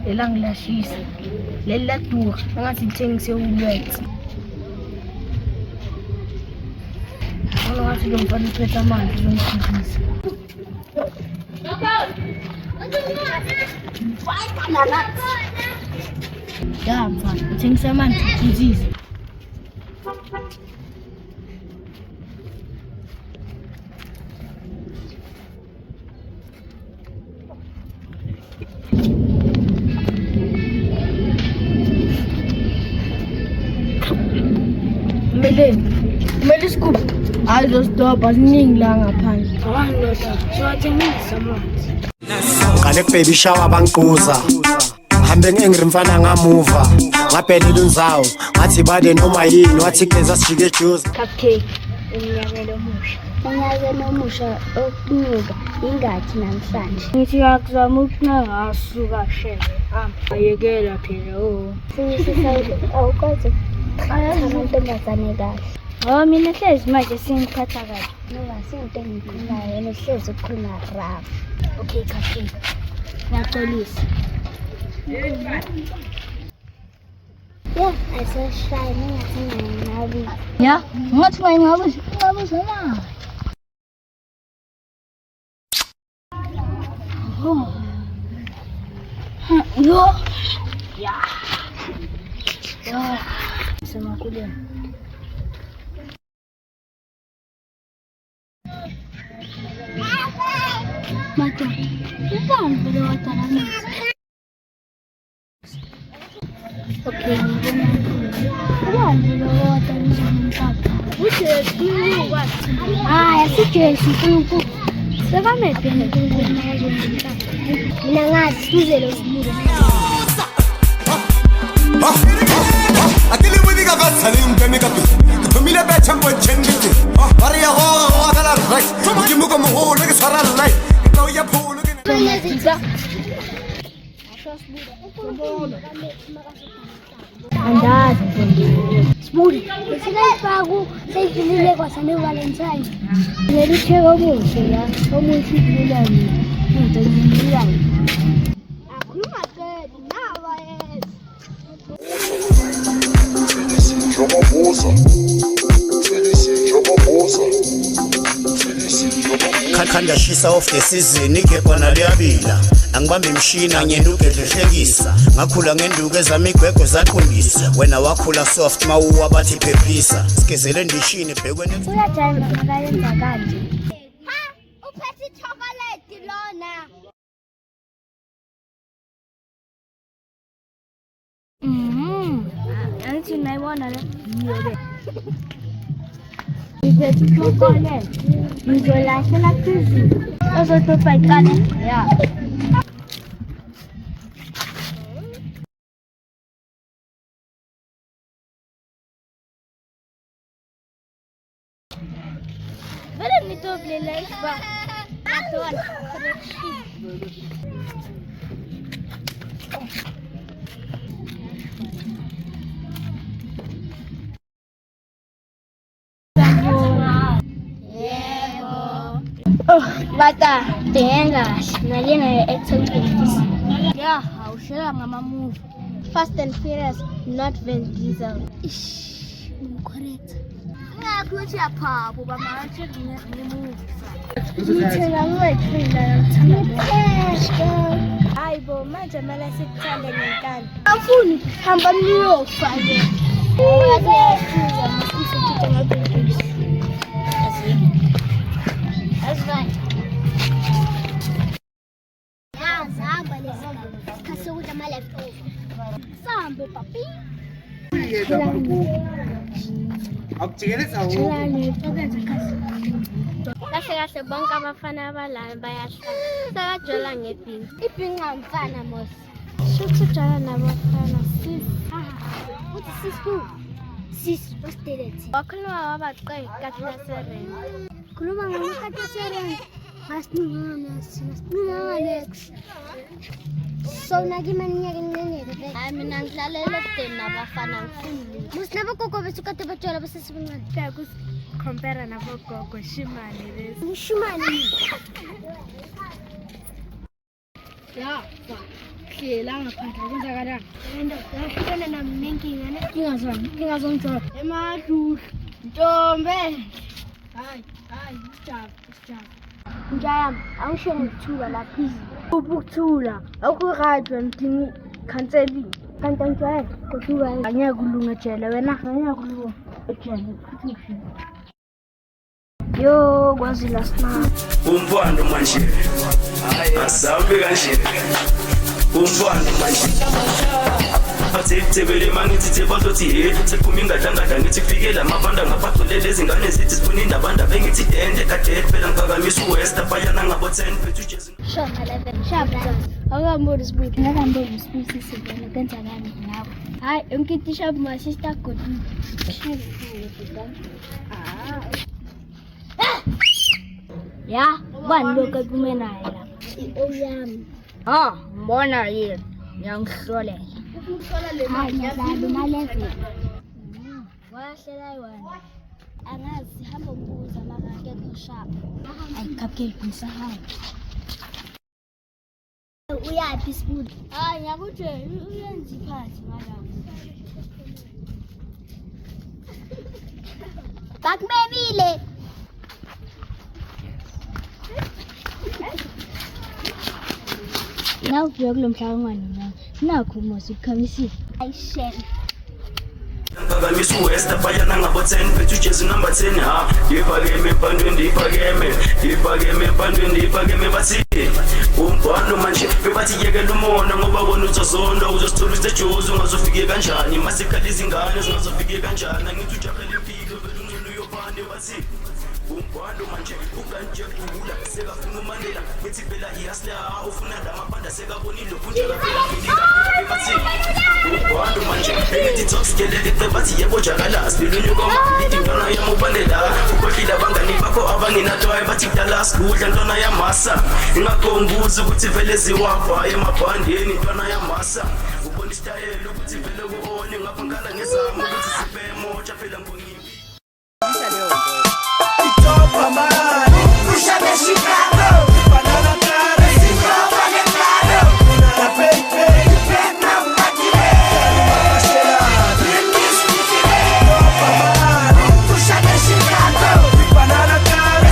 elangilashisa leli ladura angathi ngithengise ulwethu ngathi lo mfana uphethe amanzi uzongikhulisa ya mfana ngithengise amanzi ukhulisa Kumele sikhuphe hayi zositobha ziningi la ngaphandle siwathengisa amanzi qale baby shower bangiquza hambe ngengri mfana ngamuva ngaphelile unzawo ngathi bade noma yini wathi keza sijike juice cupcake unyakelo omusha okunuka ingathi namhlanje ngithi yakuzama ukungasuka shebe ayekela phela awukwazi amantombazane kahle mina hlezi manje singiphatha kahle ngoba sinto engikunayo yena hlezi ukhuluma rap okay cupcake ngiyaxolisa asashayini ngathi ngabi ya ngathi ngabi sana yo ya sama kuliah mata bukan berwatan amis oke bukan berwatan sebentar udah dulu wat ya sih tunggu sebab mereka tunggu sebentar minangat tuzelo sendiri Atili wini ka vatsali mpemi ka pisi Tumile be champo chengiti Bari ya hoa kala right Ukimuka muhulu ki swara lai Ikaw ya pulu ki Andazi Smoothie Sinayifaku seyidlulile kwasane Valentine Ngelicheka omuhle la omuhle idlulane into ngiyilana Akhuluma qedi nawa yena khanda shisa off the season ikepana liyabila angibambe imshina ngenuke dlehlekisa ngakhula ngenduku ezami igwegwe zaqondisa wena wakhula soft mawuwa bathi phephisa sikezele ndishini bhekweni uyajayima akayenza kanje uphethe chocolate lona anti nayibona le yebe iphethe chocolate ngizolahlela phezulu ozotopha iqala ya vele nitoble life ba atona Bata, tenga, nalina activities. Yeah, I'll share my movie. Fast and Furious, not Vin Diesel. Ish, correct. I'm going to pop, but I'm going to move. Ay, bo, manje mala sikuthanda ngenkani. Afuni hamba niyofaye. Uyasiza masifuthi ngabhekisi. That's right. Yeah, zamba lezambo. Kasukuza ma leftover. Sambe papi. Akujikeleza ho Chelani tokenza kasi. Kahle kahle bonke abafana abalana bayahlala. Sakajola ngepinki. Ipinki mfana mos. Shuthi jala nabafana sis. Uthi sis who? Sis hostility. Wakhuluma wabaqe kahle sereni. Khuluma ngamakhathi sereni. Asiningana sina Alex. So nakimani nyake ngengeke. Hayi mina ngidlalela ebudeni nabafana ngifundile. Musilabo gogo besukade bajola basesibunqane. Kuya compare nabo gogo shimane lesi. Shimane. Ya, Sihlala ngaphandle kwenzakalani? Into yahlukene nami nenkinga ne. Inkinga zonke. Emadlu. Ntombe. Hayi, sijaba. Njayami, angisho ngikuthula lapha izini. Ukuthula, awuku-right wena udinga counseling. Kanti angijwayele, kodwa angeke kulunga ejele wena, angeke kulunga ejele. Yo, kwazi last night. Umfana manje. Asabe kanje. Umfana manje. Athebele mangithi thebazothi sephuma ingadangada ngithi fikela mabanda ngaphathulele izingane zithi sifuna indabanda bengithi dende kade phela ngiphakamisa uwest bayana ngabo 10 bethu jazz. Sharp. Awukamboni sibuthi. Ngakamboni sibuthi sivele kwenzakani nawe. Hayi, unkithi sharp my sister good. Ya, bani lokho kumena yena. Oyami. Mbona yini? Ngiyangihlolela. Hayi, ngiyadlala umaleveni. Wahlela wena. Angazi hamba umbuza maka akekho sharp. Hayi, cupcake ngisahamba. Uyaphi spoon? Hayi, ngiyakutshela uyenza iphathi ngala. Bakubebile. Now vlog lo mhlangano na. Nakho mos ukhamisile. Ayishela. Ngiphakamisa uwest bayana ngabo 10 bethu jazz number 10 ha. Iphakeme ebandweni iphakeme bathi. Umfana manje bebathi yekela umona ngoba bona uzozonda uzosithola usejuzu ungazofike kanjani masikhala izingane zingazofike kanjani ngithi ujahela impilo vele ungcino uyobane bathi umfana manje ukanje kula sekafuna uMandela ngithi phela iyasla ufuna lamabanda sekabonile kunjela phela bathi umfana manje ngithi toxikelele bathi yebo jakala silunyuko ngithi ntona yamubandela ukhohlila abangani bakho abangenato bathi dala sikudla ntona yamasa ingakhombuza ukuthi vele ziwapha emabhandeni ntwana yamasa ubona istyle ukuthi vele kuone ngapha ngala ngezama ukuthi sibe moja phela